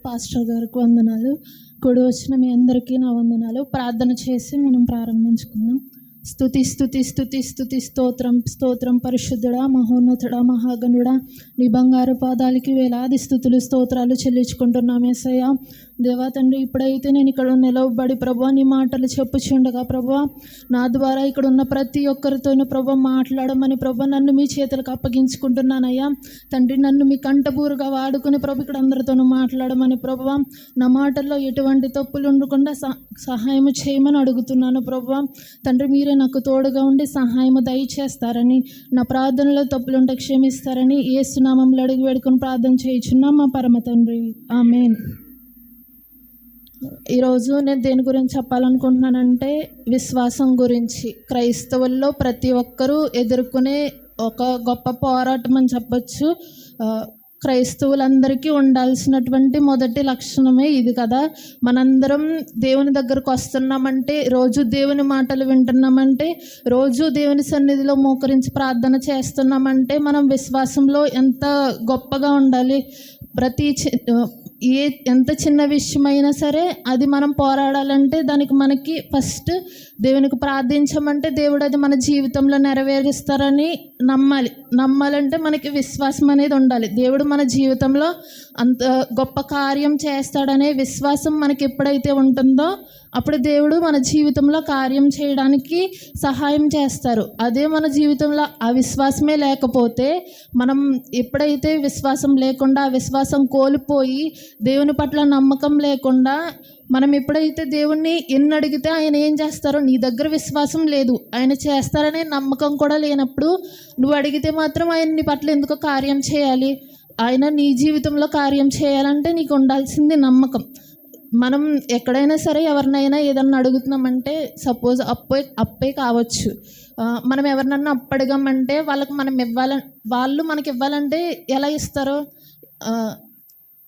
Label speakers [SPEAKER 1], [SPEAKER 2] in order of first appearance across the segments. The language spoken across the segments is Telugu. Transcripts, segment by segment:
[SPEAKER 1] పాస్టర్ గారికి వందనాలు. కూడి వచ్చిన మీ అందరికీ నా వందనాలు. ప్రార్థన చేసి మనం ప్రారంభించుకుందాం. స్తుతి స్తుతి స్తుతి స్తుతి స్తోత్రం స్తోత్రం. పరిశుద్ధుడా, మహోన్నతుడా, మహాగణుడా, నీ బంగారు పాదాలకి వేలాది స్తుతులు స్తోత్రాలు చెల్లించుకుంటున్నాం యేసయ్య. దేవా తండ్రి, ఇప్పుడైతే నేను ఇక్కడ నిలవబడి ప్రభువా నీ మాటలు చెప్పుచుండగా ప్రభువా నా ద్వారా ఇక్కడ ఉన్న ప్రతి ఒక్కరితోనూ ప్రభువా మాట్లాడమని ప్రభువా నన్ను మీ చేతులకు అప్పగించుకుంటున్నానయ్యా. తండ్రి, నన్ను మీ కంటబూరుగా వాడుకుని ప్రభు ఇక్కడ అందరితోనూ మాట్లాడమని ప్రభువా నా మాటల్లో ఎటువంటి తప్పులు ఉండకుండా సహాయం చేయమని అడుగుతున్నాను ప్రభువా. తండ్రి, మీరే నాకు తోడుగా ఉండి సహాయం దయచేస్తారని, నా ప్రార్థనలో తప్పులుంటే క్షమిస్తారని యేసు నామములో అడిగి వేడుకొని ప్రార్థన చేయుచున్నాం మా పరమ తండ్రి. ఆమేన్. ఈరోజు నేను దేని గురించి చెప్పాలనుకుంటున్నానంటే విశ్వాసం గురించి. క్రైస్తవుల్లో ప్రతి ఒక్కరూ ఎదుర్కొనే ఒక గొప్ప పోరాటం అని చెప్పచ్చు. క్రైస్తవులందరికీ ఉండాల్సినటువంటి మొదటి లక్షణమే ఇది కదా. మనందరం దేవుని దగ్గరకు వస్తున్నామంటే, రోజు దేవుని మాటలు వింటున్నామంటే, రోజు దేవుని సన్నిధిలో మోకరించి ప్రార్థన చేస్తున్నామంటే మనం విశ్వాసంలో ఎంత గొప్పగా ఉండాలి. ఎంత చిన్న విషయమైనా సరే అది మనం పోరాడాలంటే దానికి మనకి ఫస్ట్ దేవునికి ప్రార్థించమంటే దేవుడు అది మన జీవితంలో నెరవేరుస్తారని నమ్మాలంటే మనకి విశ్వాసం అనేది ఉండాలి. దేవుడు మన జీవితంలో అంత గొప్ప కార్యం చేస్తాడనే విశ్వాసం మనకి ఎప్పుడైతే ఉంటుందో అప్పుడు దేవుడు మన జీవితంలో కార్యం చేయడానికి సహాయం చేస్తారు. అదే మన జీవితంలో ఆ విశ్వాసమే లేకపోతే, మనం ఎప్పుడైతే విశ్వాసం లేకుండా ఆ విశ్వాసం కోల్పోయి దేవుని పట్ల నమ్మకం లేకుండా మనం ఎప్పుడైతే దేవుణ్ణి ఎన్ని అడిగితే ఆయన ఏం చేస్తారో, నీ దగ్గర విశ్వాసం లేదు, ఆయన చేస్తారనే నమ్మకం కూడా లేనప్పుడు నువ్వు అడిగితే మాత్రం ఆయన నీ పట్ల ఎందుకు కార్యం చేయాలి? ఆయన నీ జీవితంలో కార్యం చేయాలంటే నీకు ఉండాల్సింది నమ్మకం. మనం ఎక్కడైనా సరే ఎవరినైనా ఏదన్నా అడుగుతున్నామంటే, సపోజ్ అప్పే కావచ్చు, మనం ఎవరినన్నా అప్పు అడగామంటే వాళ్ళు మనకి ఇవ్వాలంటే ఎలా ఇస్తారో,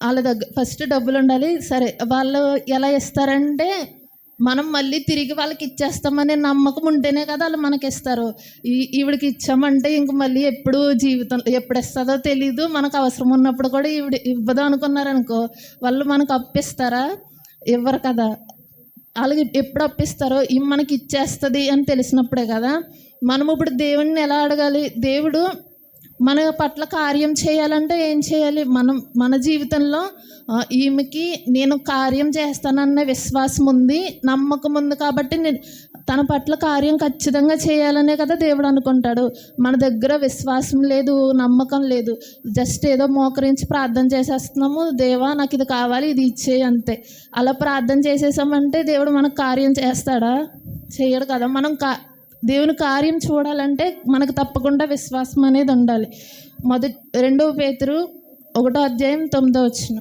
[SPEAKER 1] వాళ్ళ దగ్గర ఫస్ట్ డబ్బులు ఉండాలి. సరే, వాళ్ళు ఎలా ఇస్తారంటే మనం మళ్ళీ తిరిగి వాళ్ళకి ఇచ్చేస్తామనే నమ్మకం ఉంటేనే కదా వాళ్ళు మనకి ఇస్తారు. ఈవిడికి ఇచ్చామంటే ఇంక మళ్ళీ ఎప్పుడు ఇస్తుందో తెలీదు, మనకు అవసరం ఉన్నప్పుడు కూడా ఈవిడ ఇవ్వదు అనుకున్నారనుకో, వాళ్ళు మనకు అప్పిస్తారా? ఇవ్వరు కదా. వాళ్ళకి ఎప్పుడు అప్పిస్తారో మనకి ఇచ్చేస్తుంది అని తెలిసినప్పుడే కదా. మనం ఇప్పుడు దేవుణ్ణి ఎలా అడగాలి? దేవుడు మన పట్ల కార్యం చేయాలంటే ఏం చేయాలి? మన జీవితంలో ఈమెకి నేను కార్యం చేస్తానన్న విశ్వాసం ఉంది, నమ్మకం ఉంది కాబట్టి నేను తన పట్ల కార్యం ఖచ్చితంగా చేయాలనే కదా దేవుడు అనుకుంటాడు. మన దగ్గర విశ్వాసం లేదు, నమ్మకం లేదు, జస్ట్ ఏదో మోకరించి ప్రార్థన చేసేస్తున్నాము, దేవా నాకు ఇది కావాలి, ఇది ఇచ్చేయి అంతే. అలా ప్రార్థన చేసేసామంటే దేవుడు మనకు కార్యం చేస్తాడా? చేయడు కదా. మనం దేవుని కార్యం చూడాలంటే మనకు తప్పకుండా విశ్వాసం అనేది ఉండాలి. 2 పేతురు 1:9.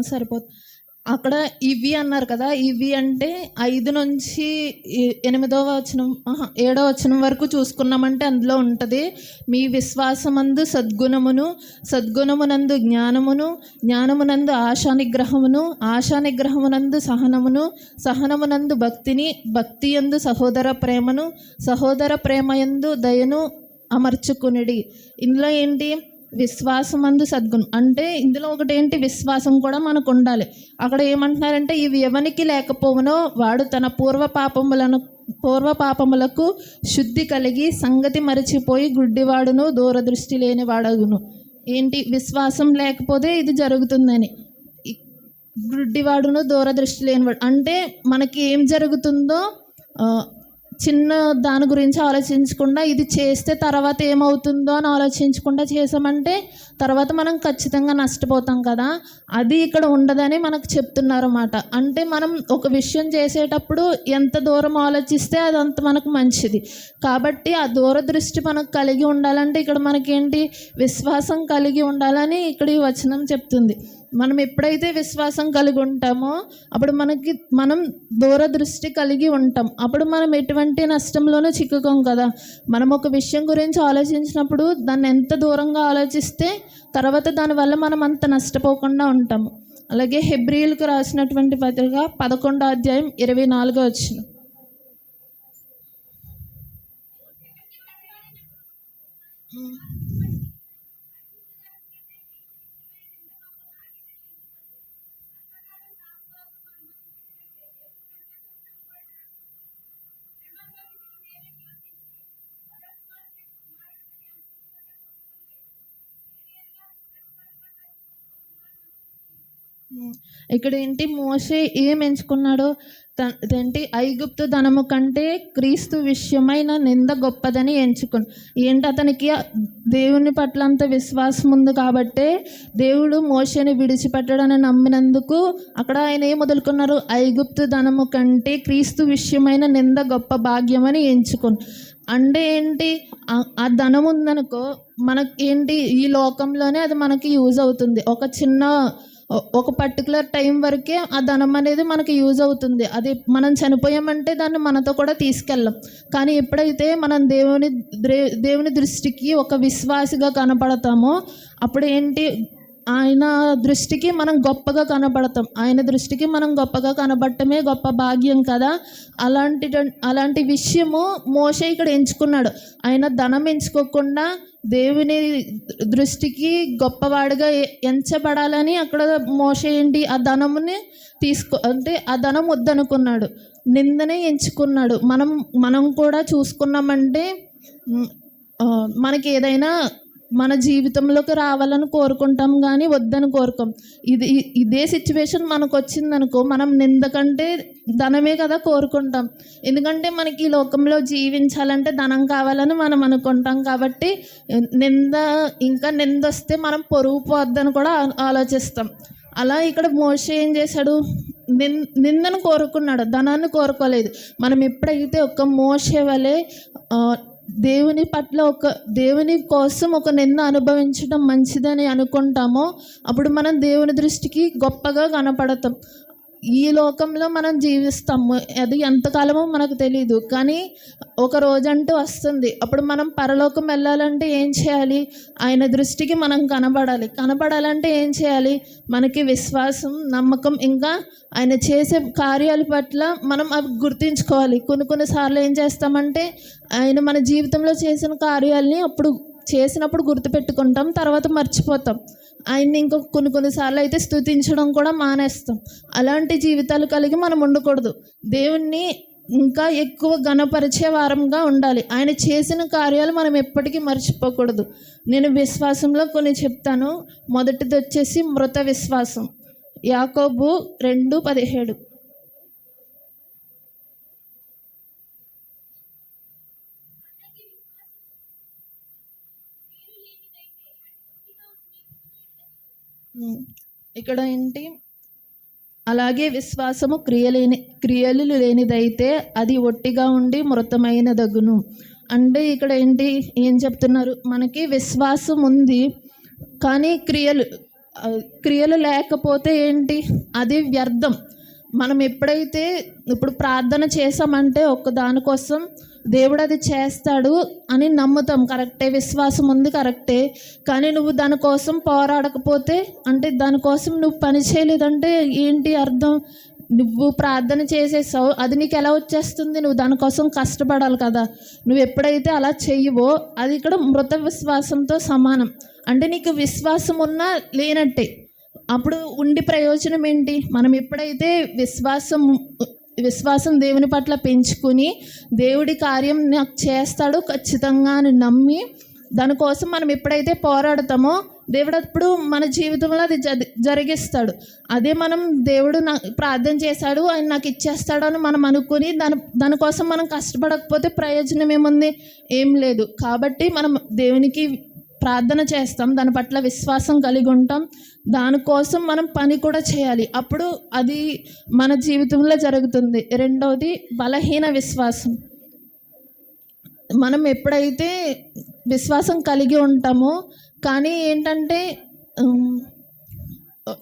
[SPEAKER 1] సరిపోతుంది. అక్కడ ఇవి అన్నారు కదా, ఇవి అంటే 5 నుంచి 8వ వచనం 7వ వచనం వరకు చూసుకున్నామంటే అందులో ఉంటుంది, మీ విశ్వాసమందు సద్గుణమును, సద్గుణమునందు జ్ఞానమును, జ్ఞానమునందు ఆశానిగ్రహమును, ఆశానిగ్రహమునందు సహనమును, సహనమునందు భక్తిని, భక్తియందు సహోదర ప్రేమను, సహోదర ప్రేమయందు దయను అమర్చుకునిడి. ఇందులో ఏంటి? విశ్వాసమందు సద్గుణం అంటే ఇందులో ఒకటి ఏంటి? విశ్వాసం కూడా మనకు ఉండాలి. అక్కడ ఏమంటున్నారంటే, ఇవి ఎవనికి లేకపోవునో వాడు తన పూర్వ పాపములకు శుద్ధి కలిగి సంగతి మరిచిపోయి గుడ్డివాడును దూరదృష్టి లేని వాడగును. ఏంటి? విశ్వాసం లేకపోతే ఇది జరుగుతుందని. గుడ్డివాడును దూరదృష్టి లేనివాడు అంటే మనకి ఏం జరుగుతుందో చిన్న దాని గురించి ఆలోచించకుండా ఇది చేస్తే తర్వాత ఏమవుతుందో అని ఆలోచించకుండా చేసామంటే తర్వాత మనం ఖచ్చితంగా నష్టపోతాం కదా. అది ఇక్కడ ఉండదని మనకు చెప్తున్నారన్నమాట. అంటే మనం ఒక విషయం చేసేటప్పుడు ఎంత దూరం ఆలోచిస్తే అదంత మనకు మంచిది. కాబట్టి ఆ దూరదృష్టి మనకు కలిగి ఉండాలంటే ఇక్కడ మనకేంటి? విశ్వాసం కలిగి ఉండాలని ఇక్కడ ఈ వచనం చెప్తుంది. మనం ఎప్పుడైతే విశ్వాసం కలిగి ఉంటామో అప్పుడు మనం దూరదృష్టి కలిగి ఉంటాం. అప్పుడు మనం ఎటువంటి నష్టంలోనూ చిక్కుకోం కదా. మనం ఒక విషయం గురించి ఆలోచించినప్పుడు దాన్ని ఎంత దూరంగా ఆలోచిస్తే తర్వాత దానివల్ల మనం అంత నష్టపోకుండా ఉంటాము. అలాగే హెబ్రీయులకు రాసినటువంటి పత్రిక 11వ అధ్యాయం 24వ వచనం. ఇక్కడ ఏంటి, మోషే ఏం ఎంచుకున్నాడు? ఏంటి, ఐగుప్తు ధనము కంటే క్రీస్తు విషయమైన నింద గొప్పదని ఎంచుకుని. ఏంటి, అతనికి దేవుని పట్ల అంత విశ్వాసం ఉంది కాబట్టే దేవుడు మోషేని విడిచిపెట్టడని నమ్మినందుకు అక్కడ ఆయన ఏం వదులుకున్నారు? ఐగుప్తు ధనము కంటే క్రీస్తు విషయమైన నింద గొప్ప భాగ్యమని ఎంచుకుని. అంటే ఏంటి, ఆ ధనం ఉందనుకో మనకి ఏంటి, ఈ లోకంలోనే అది మనకి యూజ్ అవుతుంది. ఒక పర్టికులర్ టైం వరకే ఆ ధనం అనేది మనకి యూజ్ అవుతుంది. అది మనం చనిపోయామంటే దాన్ని మనతో కూడా తీసుకెళ్ళం. కానీ ఎప్పుడైతే మనం దేవుని దృష్టికి ఒక విశ్వాసిగా కనపడతామో అప్పుడు ఏంటి, ఆయన దృష్టికి మనం గొప్పగా కనబడతాం. ఆయన దృష్టికి మనం గొప్పగా కనబడటమే గొప్ప భాగ్యం కదా. అలాంటి విషయము మోషే ఇక్కడ ఎంచుకున్నాడు. ఆయన ధనం ఎంచుకోకుండా దేవుని దృష్టికి గొప్పవాడిగా ఎంచబడాలని అక్కడ మోషే ఏంటి, ఆ ధనముని అంటే ఆ ధనం వద్దనుకున్నాడు, నిందనే ఎంచుకున్నాడు. మనం కూడా చూసుకున్నామంటే మనకి ఏదైనా మన జీవితంలోకి రావాలని కోరుకుంటాం కానీ వద్దని కోరుకోం. ఇదే సిచ్యువేషన్ మనకు వచ్చిందనుకో మనం నింద కంటే ధనమే కదా కోరుకుంటాం. ఎందుకంటే మనకి ఈ లోకంలో జీవించాలంటే ధనం కావాలని మనం అనుకుంటాం. కాబట్టి నింద వస్తే మనం పొరుగు పోద్దని కూడా ఆలోచిస్తాం. అలా ఇక్కడ మోషే ఏం చేశాడు, నిందను కోరుకున్నాడు, ధనాన్ని కోరుకోలేదు. మనం ఎప్పుడైతే ఒక మోషే వలె దేవుని కోసం ఒక నింద అనుభవించడం మంచిదని అనుకుంటామో అప్పుడు మనం దేవుని దృష్టికి గొప్పగా కనపడతాం. ఈ లోకంలో మనం జీవిస్తాము, అది ఎంతకాలమో మనకు తెలియదు. కానీ ఒక రోజంటూ వస్తుంది, అప్పుడు మనం పరలోకం వెళ్ళాలంటే ఏం చేయాలి? ఆయన దృష్టికి మనం కనబడాలంటే ఏం చేయాలి? మనకి విశ్వాసం, నమ్మకం, ఇంకా ఆయన చేసే కార్యాల పట్ల మనం అవి గుర్తించుకోవాలి. కొన్నిసార్లు ఏం చేస్తామంటే ఆయన మన జీవితంలో చేసిన కార్యాలని చేసినప్పుడు గుర్తుపెట్టుకుంటాం, తర్వాత మర్చిపోతాం. ఆయన్ని కొన్నిసార్లు అయితే స్తుతించడం కూడా మానేస్తాం. అలాంటి జీవితాలు కలిగి మనం ఉండకూడదు. దేవుణ్ణి ఇంకా ఎక్కువ ఘనపరిచే వారంగా ఉండాలి. ఆయన చేసిన కార్యాలు మనం ఎప్పటికీ మర్చిపోకూడదు. నేను విశ్వాసంలో కొన్ని చెప్తాను. మొదటిది వచ్చేసి మృత విశ్వాసం. యాకోబు 2:17. ఇక్కడ ఏంటి, అలాగే విశ్వాసము క్రియలు లేనిదైతే అది ఒట్టిగా ఉండి మృతమైనదగును. అంటే ఇక్కడ ఏం చెప్తున్నారు, మనకి విశ్వాసం ఉంది కానీ క్రియలు లేకపోతే ఏంటి, అది వ్యర్థం. మనం ఎప్పుడైతే ఇప్పుడు ప్రార్థన చేసామంటే దానికోసం దేవుడు అది చేస్తాడు అని నమ్ముతాం, కరెక్టే, విశ్వాసం ఉంది, కరెక్టే. కానీ నువ్వు దానికోసం పోరాడకపోతే, అంటే దానికోసం నువ్వు పని చేయలేదంటే ఏంటి అర్థం? నువ్వు ప్రార్థన చేసేసావు, అది నీకు ఎలా వచ్చేస్తుంది? నువ్వు దానికోసం కష్టపడాలి కదా. నువ్వు ఎప్పుడైతే అలా చెయ్యవో అది ఇక్కడ మృత విశ్వాసంతో సమానం. అంటే నీకు విశ్వాసం ఉన్నా లేనట్టే. అప్పుడు ఉండి ప్రయోజనం ఏంటి? మనం ఎప్పుడైతే విశ్వాసం దేవుని పట్ల పెంచుకుని దేవుడి కార్యం నాకు చేస్తాడు ఖచ్చితంగా అని నమ్మి దానికోసం మనం ఎప్పుడైతే పోరాడతామో దేవుడు అప్పుడు మన జీవితంలో అది జరిగిస్తాడు. అదే మనం దేవుడు ప్రార్థన చేశాడు, ఆయన నాకు ఇచ్చేస్తాడు అని మనం అనుకుని దానికోసం మనం కష్టపడకపోతే ప్రయోజనం ఏముంది? ఏం లేదు. కాబట్టి మనం దేవునికి ప్రార్థన చేస్తాం, దాని పట్ల విశ్వాసం కలిగి ఉంటాం, దానికోసం మనం పని కూడా చేయాలి. అప్పుడు అది మన జీవితంలో జరుగుతుంది. రెండవది బలహీన విశ్వాసం. మనం ఎప్పుడైతే విశ్వాసం కలిగి ఉంటామో కానీ ఏంటంటే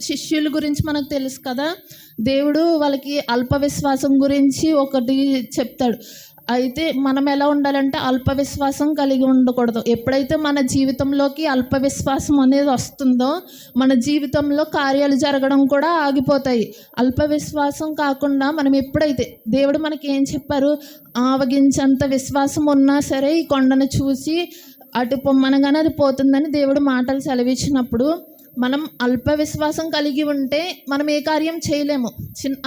[SPEAKER 1] శిష్యుల గురించి మనకు తెలుసు కదా. దేవుడు వాళ్ళకి అల్ప విశ్వాసం గురించి ఒకటి చెప్తాడు. అయితే మనం ఎలా ఉండాలంటే అల్ప విశ్వాసం కలిగి ఉండకూడదు. ఎప్పుడైతే మన జీవితంలోకి అల్ప విశ్వాసం అనేది వస్తుందో మన జీవితంలో కార్యాలు జరగడం కూడా ఆగిపోతాయి. అల్ప విశ్వాసం కాకుండా మనం ఎప్పుడైతే దేవుడు మనకి ఏం చెప్పారు, ఆవగించంత విశ్వాసం ఉన్నా సరే ఈ కొండను చూసి అటు పొమ్మనగానే అది పోతుందని దేవుడు మాటలు సెలవిచ్చినప్పుడు మనం అల్ప విశ్వాసం కలిగి ఉంటే మనం ఏ కార్యం చేయలేము.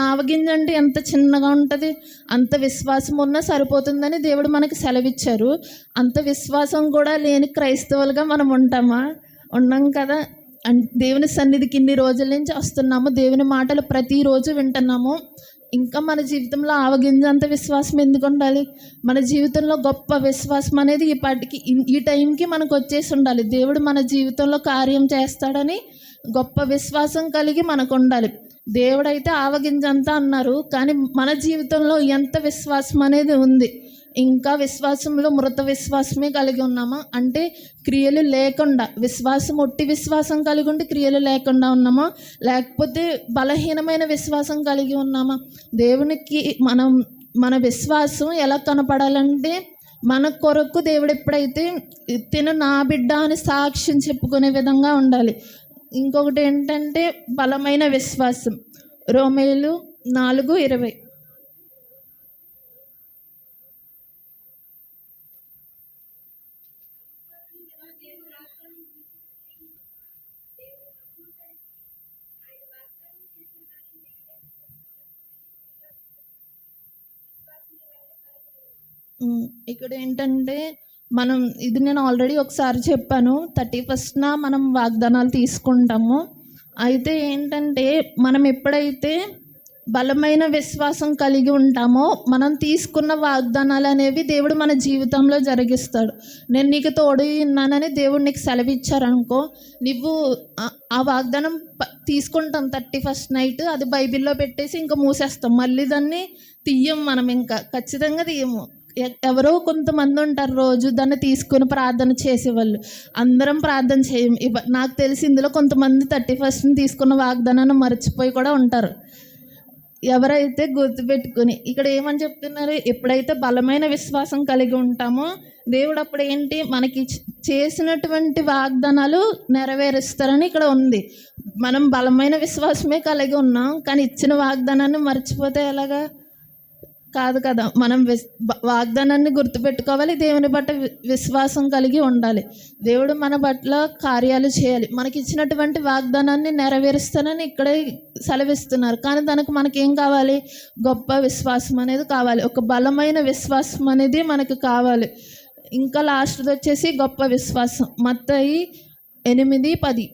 [SPEAKER 1] ఆవగింజ అంటే ఎంత చిన్నగా ఉంటుంది, అంత విశ్వాసం ఉన్నా సరిపోతుందని దేవుడు మనకి సెలవిచ్చారు. అంత విశ్వాసం కూడా లేని క్రైస్తవులుగా మనం ఉంటామా? ఉన్నాం కదా. దేవుని సన్నిధికి ఇన్ని రోజుల నుంచి వస్తున్నాము, దేవుని మాటలు ప్రతిరోజు వింటున్నాము. ఇంకా మన జీవితంలో ఆవగింజంత విశ్వాసం ఎందుకు ఉండాలి? మన జీవితంలో గొప్ప విశ్వాసం అనేది ఈ టైంకి మనకు వచ్చేసి ఉండాలి. దేవుడు మన జీవితంలో కార్యం చేస్తాడని గొప్ప విశ్వాసం కలిగి మనకు ఉండాలి. దేవుడైతే ఆవగింజంతా అన్నారు, కానీ మన జీవితంలో ఎంత విశ్వాసం అనేది ఉంది? ఇంకా విశ్వాసంలో మృత విశ్వాసమే కలిగి ఉన్నామా? అంటే క్రియలు లేకుండా విశ్వాసం, ఒట్టి విశ్వాసం కలిగి ఉండి క్రియలు లేకుండా ఉన్నామా? లేకపోతే బలహీనమైన విశ్వాసం కలిగి ఉన్నామా? దేవునికి మన విశ్వాసం ఎలా కనపడాలంటే మన కొరకు దేవుడు ఎప్పుడైతే తిను నా బిడ్డ అని సాక్ష్యం చెప్పుకునే విధంగా ఉండాలి. ఇంకొకటి ఏంటంటే బలమైన విశ్వాసం. రోమేలు 4:20. ఇక్కడ ఏంటంటే ఇది నేను ఆల్రెడీ ఒకసారి చెప్పాను, 31న మనం వాగ్దానాలు తీసుకుంటాము. అయితే ఏంటంటే మనం ఎప్పుడైతే బలమైన విశ్వాసం కలిగి ఉంటామో మనం తీసుకున్న వాగ్దానాలు అనేవి దేవుడు మన జీవితంలో జరిగిస్తాడు. నేను నీకు తోడు ఉన్నానని దేవుడు నీకు సెలవిచ్చారనుకో, నువ్వు ఆ వాగ్దానం తీసుకుంటాం 31st నైట్, అది బైబిల్లో పెట్టేసి ఇంకా మూసేస్తాం. మళ్ళీ దాన్ని తీయం, మనం ఇంకా ఖచ్చితంగా తీయము. ఎవరో కొంతమంది ఉంటారు రోజు దాన్ని తీసుకుని ప్రార్థన చేసేవాళ్ళు. అందరం ప్రార్థన చేయం. నాకు తెలిసి ఇందులో కొంతమంది 31st తీసుకున్న వాగ్దానాన్ని మర్చిపోయి కూడా ఉంటారు. ఎవరైతే గుర్తుపెట్టుకుని ఇక్కడ ఏమని చెప్తున్నారు, ఎప్పుడైతే బలమైన విశ్వాసం కలిగి ఉంటామో దేవుడు అప్పుడు ఏంటి మనకి చేసినటువంటి వాగ్దానాలు నెరవేరుస్తారని ఇక్కడ ఉంది. మనం బలమైన విశ్వాసమే కలిగి ఉన్నాం, కానీ ఇచ్చిన వాగ్దానాన్ని మర్చిపోతే ఎలాగా? కాదు కదా. మనం వాగ్దానాన్ని గుర్తుపెట్టుకోవాలి, దేవుని పట్ల విశ్వాసం కలిగి ఉండాలి. దేవుడు మన పట్ల కార్యాలు చేయాలి, మనకి ఇచ్చినటువంటి వాగ్దానాన్ని నెరవేరుస్తానని ఇక్కడే సెలవిస్తున్నారు. కానీ దానికి మనకేం కావాలి? గొప్ప విశ్వాసం అనేది కావాలి, ఒక బలమైన విశ్వాసం అనేది మనకు కావాలి. ఇంకా లాస్ట్ది వచ్చేసి గొప్ప విశ్వాసం. మత్తయి 8:10.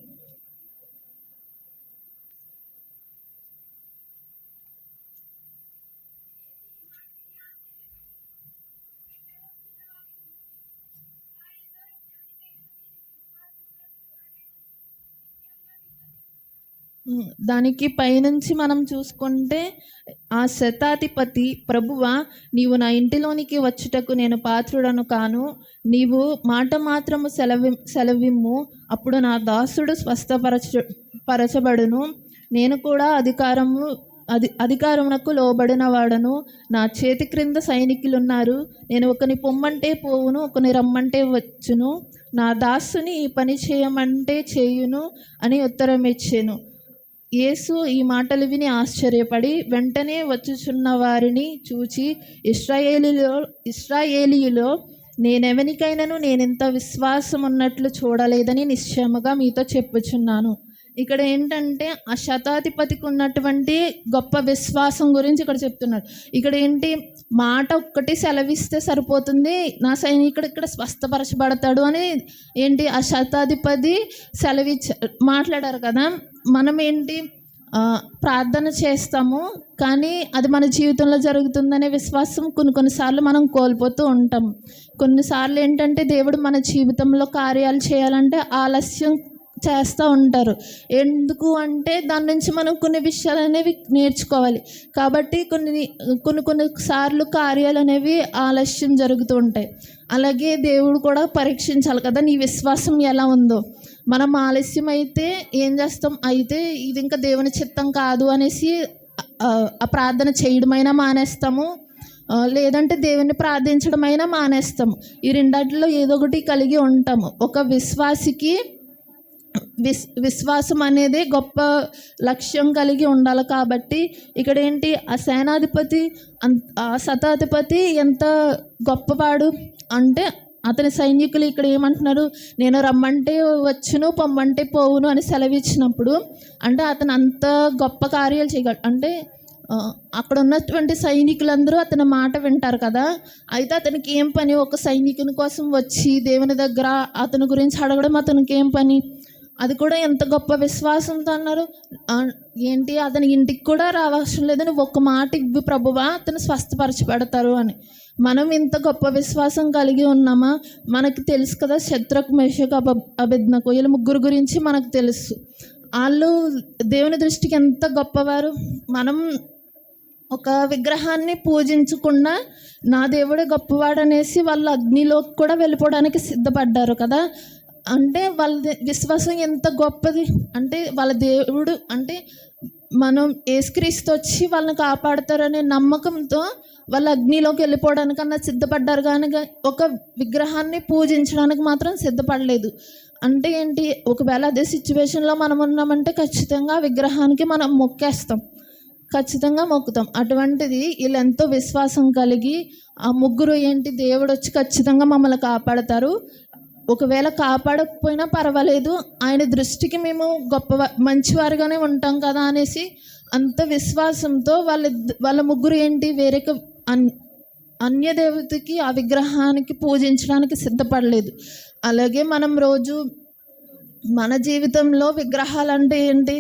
[SPEAKER 1] దానికి పైనుంచి మనం చూసుకుంటే ఆ శతాధిపతి, ప్రభువా నీవు నా ఇంటిలోనికి వచ్చుటకు నేను పాత్రుడను కాను, నీవు మాట మాత్రము సెలవిమ్ము, అప్పుడు నా దాసుడు స్వస్థపరచబడును, నేను కూడా అధికారమునకు లోబడిన వాడను, నా చేతి క్రింద సైనికులున్నారు, నేను ఒకని పొమ్మంటే పోవును, ఒకని రమ్మంటే వచ్చును, నా దాసుని ఈ పని చేయమంటే చేయును అని ఉత్తరం ఇచ్చాను. యేసు ఈ మాటలు విని ఆశ్చర్యపడి వెంటనే వచ్చుచున్న వారిని చూచి, ఇశ్రాయేలీయులో నేనెవనికైనాను నేనింత విశ్వాసం ఉన్నట్లు చూడలేదని నిశ్చయముగా మీతో చెప్పుచున్నాను. ఇక్కడ ఏంటంటే ఆ శతాధిపతికి ఉన్నటువంటి గొప్ప విశ్వాసం గురించి ఇక్కడ చెప్తున్నాడు. ఇక్కడ ఏంటి, మాట ఒక్కటి సెలవిస్తే సరిపోతుంది, నా సైనికుడు ఇక్కడ స్వస్థపరచబడతాడు అని ఏంటి ఆ శతాధిపతి మాట్లాడారు కదా. మనం ఏంటి ప్రార్థన చేస్తాము, కానీ అది మన జీవితంలో జరుగుతుందనే విశ్వాసం కొన్నిసార్లు మనం కోల్పోతూ ఉంటాం. కొన్నిసార్లు ఏంటంటే దేవుడు మన జీవితంలో కార్యాలు చేయాలంటే ఆలస్యం చేస్తూ ఉంటారు. ఎందుకు అంటే దాని నుంచి మనం కొన్ని విషయాలు అనేవి నేర్చుకోవాలి. కాబట్టి కొన్నిసార్లు కార్యాలు అనేవి ఆలస్యం జరుగుతూ ఉంటాయి. అలాగే దేవుడు కూడా పరీక్షించాలి కదా, నీ విశ్వాసం ఎలా ఉందో. మనం ఆలస్యం అయితే ఏం చేస్తాం, అయితే ఇది ఇంకా దేవుని చిత్తం కాదు అనేసి ఆ ప్రార్థన చేయడమైనా మానేస్తాము, లేదంటే దేవుని ప్రార్థించడమైనా మానేస్తాము. ఈ రెండాటిలో ఏదో ఒకటి కలిగి ఉంటాము. ఒక విశ్వాసికి విశ్వాసం అనేది గొప్ప లక్ష్యం కలిగి ఉండాలి. కాబట్టి ఇక్కడ ఏంటి, ఆ సేనాధిపతి ఆ శతాధిపతి ఎంత గొప్పవాడు అంటే, అతని సైనికులు ఇక్కడ ఏమంటున్నారు, నేను రమ్మంటే వచ్చును పొమ్మంటే పోవును అని సెలవిచ్చినప్పుడు అంటే అతను అంత గొప్ప కార్యాలు చేయగలడు. అంటే అక్కడ ఉన్నటువంటి సైనికులందరూ అతని మాట వింటారు కదా. అయితే అతనికి ఏం పని, ఒక సైనికుని కోసం వచ్చి దేవుని దగ్గర అతని గురించి అడగడం అతనికి ఏం పని? అది కూడా ఎంత గొప్ప విశ్వాసంతో అన్నారు. ఏంటి, అతని ఇంటికి కూడా రావాల్సిన లేదు, నువ్వు ఒక్క మాట ఇవ్వు ప్రభువా, అతను స్వస్థపరచబడతారు అని. మనం ఇంత గొప్ప విశ్వాసం కలిగి ఉన్నామా? మనకి తెలుసు కదా, శద్రకు మేషకు అబేద్నెగో వీళ్ళ ముగ్గురు గురించి మనకు తెలుసు. వాళ్ళు దేవుని దృష్టికి ఎంత గొప్పవారు. మనం ఒక విగ్రహాన్ని పూజించకుండా నా దేవుడే గొప్పవాడు అనేసి వాళ్ళు అగ్నిలోకి కూడా వెళ్ళిపోవడానికి సిద్ధపడ్డారు కదా. అంటే వాళ్ళ విశ్వాసం ఎంత గొప్పది అంటే, వాళ్ళ దేవుడు అంటే మనం యేసుక్రీస్తు వచ్చి వాళ్ళని కాపాడతారనే నమ్మకంతో వాళ్ళు అగ్నిలోకి వెళ్ళిపోవడానికన్నా సిద్ధపడ్డారు, కానీ ఒక విగ్రహాన్ని పూజించడానికి మాత్రం సిద్ధపడలేదు. అంటే ఏంటి, ఒకవేళ అదే సిచ్యువేషన్లో మనం ఉన్నామంటే ఖచ్చితంగా విగ్రహానికి మనం మొక్కేస్తాం, ఖచ్చితంగా మొక్కుతాం. అటువంటిది వీళ్ళు ఎంతో విశ్వాసం కలిగి ఆ ముగ్గురు ఏంటి, దేవుడు వచ్చి ఖచ్చితంగా మమ్మల్ని కాపాడతారు, ఒకవేళ కాపాడకపోయినా పర్వాలేదు, ఆయన దృష్టికి మేము మంచివారుగానే ఉంటాం కదా అనేసి అంత విశ్వాసంతో వాళ్ళ ముగ్గురు ఏంటి, వేరొక అన్య దేవతకి ఆ విగ్రహానికి పూజించడానికి సిద్ధపడలేదు. అలాగే మనం రోజు మన జీవితంలో విగ్రహాలు అంటే ఏంటి,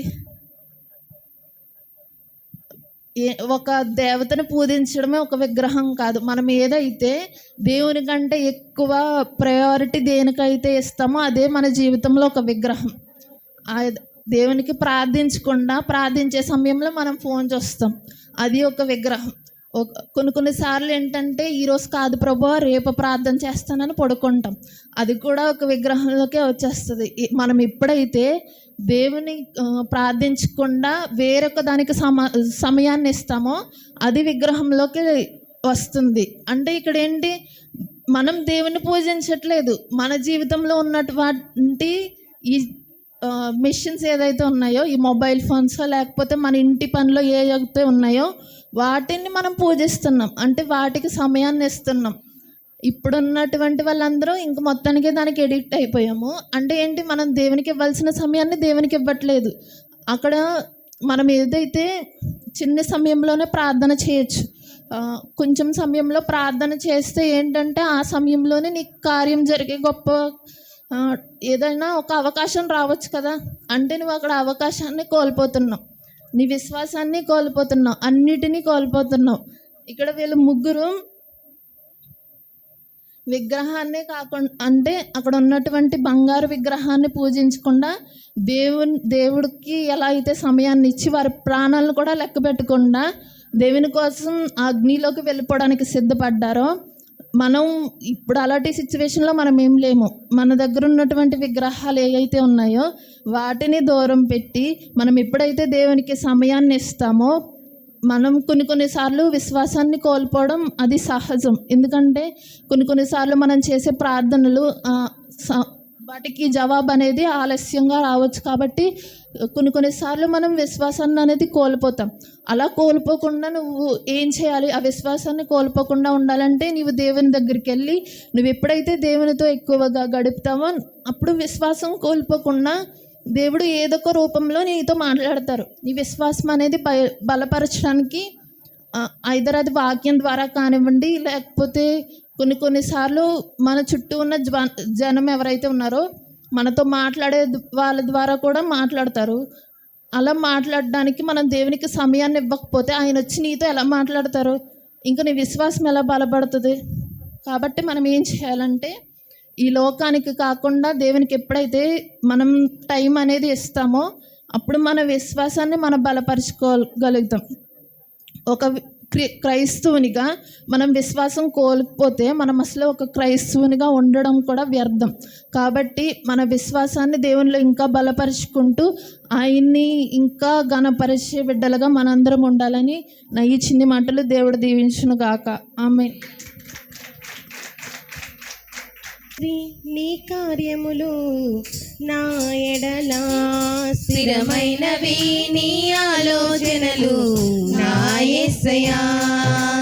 [SPEAKER 1] ఒక దేవతను పూజించడమే ఒక విగ్రహం కాదు. మనం ఏదైతే దేవుని కంటే ఎక్కువ ప్రయారిటీ దేనికైతే ఇస్తామో అదే మన జీవితంలో ఒక విగ్రహం. దేవునికి ప్రార్థించే సమయంలో మనం ఫోన్ చూస్తాం, అది ఒక విగ్రహం. కొన్నిసార్లు ఏంటంటే ఈరోజు కాదు ప్రభు రేపు ప్రార్థన చేస్తానని పడుకుంటాం, అది కూడా ఒక విగ్రహంలోకే వచ్చేస్తుంది. మనం ఎప్పుడైతే దేవుని ప్రార్థించకుండా వేరొక దానికి సమయాన్ని ఇస్తామో అది విగ్రహంలోకి వస్తుంది. అంటే ఇక్కడ ఏంటి, మనం దేవుని పూజించట్లేదు, మన జీవితంలో ఉన్నటువంటి ఈ మిషన్స్ ఏదైతే ఉన్నాయో, ఈ మొబైల్ ఫోన్స్ లేకపోతే మన ఇంటి పనిలో ఏవైతే ఉన్నాయో వాటిని మనం పూజిస్తున్నాం, అంటే వాటికి సమయాన్ని ఇస్తున్నాం. ఇప్పుడున్నటువంటి వాళ్ళందరూ ఇంక మొత్తానికి దానికి ఎడిక్ట్ అయిపోయాము. అంటే ఏంటి, మనం దేవునికి ఇవ్వాల్సిన సమయాన్ని దేవునికి ఇవ్వట్లేదు. అక్కడ మనం ఏదైతే చిన్న సమయంలోనే ప్రార్థన చేయొచ్చు, కొంచెం సమయంలో ప్రార్థన చేస్తే ఏంటంటే ఆ సమయంలోనే నీకు కార్యం జరిగే గొప్ప ఏదైనా ఒక అవకాశం రావచ్చు కదా. అంటే నువ్వు అక్కడ అవకాశాన్ని కోల్పోతున్నావు, నీ విశ్వాసాన్ని కోల్పోతున్నావు, అన్నిటినీ కోల్పోతున్నావు. ఇక్కడ వీళ్ళు ముగ్గురు విగ్రహాన్నే కాకుండా, అంటే అక్కడ ఉన్నటువంటి బంగారు విగ్రహాన్ని పూజించకుండా దేవుడికి ఎలా అయితే సమయాన్ని ఇచ్చి వారి ప్రాణాలను కూడా లెక్క పెట్టకుండా దేవుని కోసం అగ్నిలోకి వెళ్ళిపోవడానికి సిద్ధపడ్డారో, మనం ఇప్పుడు అలాంటి సిచ్యువేషన్లో మనం ఏం లేము. మన దగ్గర ఉన్నటువంటి విగ్రహాలు ఏవైతే ఉన్నాయో వాటిని దూరం పెట్టి మనం ఎప్పుడైతే దేవునికి సమయాన్ని ఇస్తామో, మనం కొన్నిసార్లు విశ్వాసాన్ని కోల్పోవడం అది సహజం. ఎందుకంటే కొన్నిసార్లు మనం చేసే ప్రార్థనలు వాటికి జవాబు అనేది ఆలస్యంగా రావచ్చు. కాబట్టి కొన్నిసార్లు మనం విశ్వాసాన్ని అనేది కోల్పోతాం. అలా కోల్పోకుండా నువ్వు ఏం చేయాలి, ఆ విశ్వాసాన్ని కోల్పోకుండా ఉండాలంటే నీవు దేవుని దగ్గరికి వెళ్ళి నువ్వు ఎప్పుడైతే దేవునితో ఎక్కువగా గడుపుతావో అప్పుడు విశ్వాసం కోల్పోకుండా దేవుడు ఏదో ఒక రూపంలో నీతో మాట్లాడతారు. నీ విశ్వాసం అనేది బలపరచడానికి ఐదర్ అది వాక్యం ద్వారా కానివ్వండి, లేకపోతే కొన్నిసార్లు మన చుట్టూ ఉన్న జనం ఎవరైతే ఉన్నారో మనతో మాట్లాడే వాళ్ళ ద్వారా కూడా మాట్లాడతారు. అలా మాట్లాడడానికి మనం దేవునికి సమయాన్ని ఇవ్వకపోతే ఆయన వచ్చి నీతో ఎలా మాట్లాడతారు, ఇంకా నీ విశ్వాసం ఎలా బలపడుతుంది? కాబట్టి మనం ఏం చేయాలంటే ఈ లోకానికి కాకుండా దేవునికి ఎప్పుడైతే మనం టైం అనేది ఇస్తామో అప్పుడు మన విశ్వాసాన్ని మనం బలపరుచుకోగలుగుతాం. ఒక క్రైస్తవునిగా మనం విశ్వాసం కోల్పోతే మనం అసలు ఒక క్రైస్తవునిగా ఉండడం కూడా వ్యర్థం. కాబట్టి మన విశ్వాసాన్ని దేవునిలో ఇంకా బలపరుచుకుంటూ ఆయన్ని ఇంకా ఘనపరిచే బిడ్డలుగా మనందరం ఉండాలని నా ఈ చిన్ని మాటలు దేవుడు దీవించును గాక. ఆమేన్.
[SPEAKER 2] నీ కార్యములు నా ఎడల స్థిరమైనవి, నీ ఆలోచనలు నా యేసయ్యా.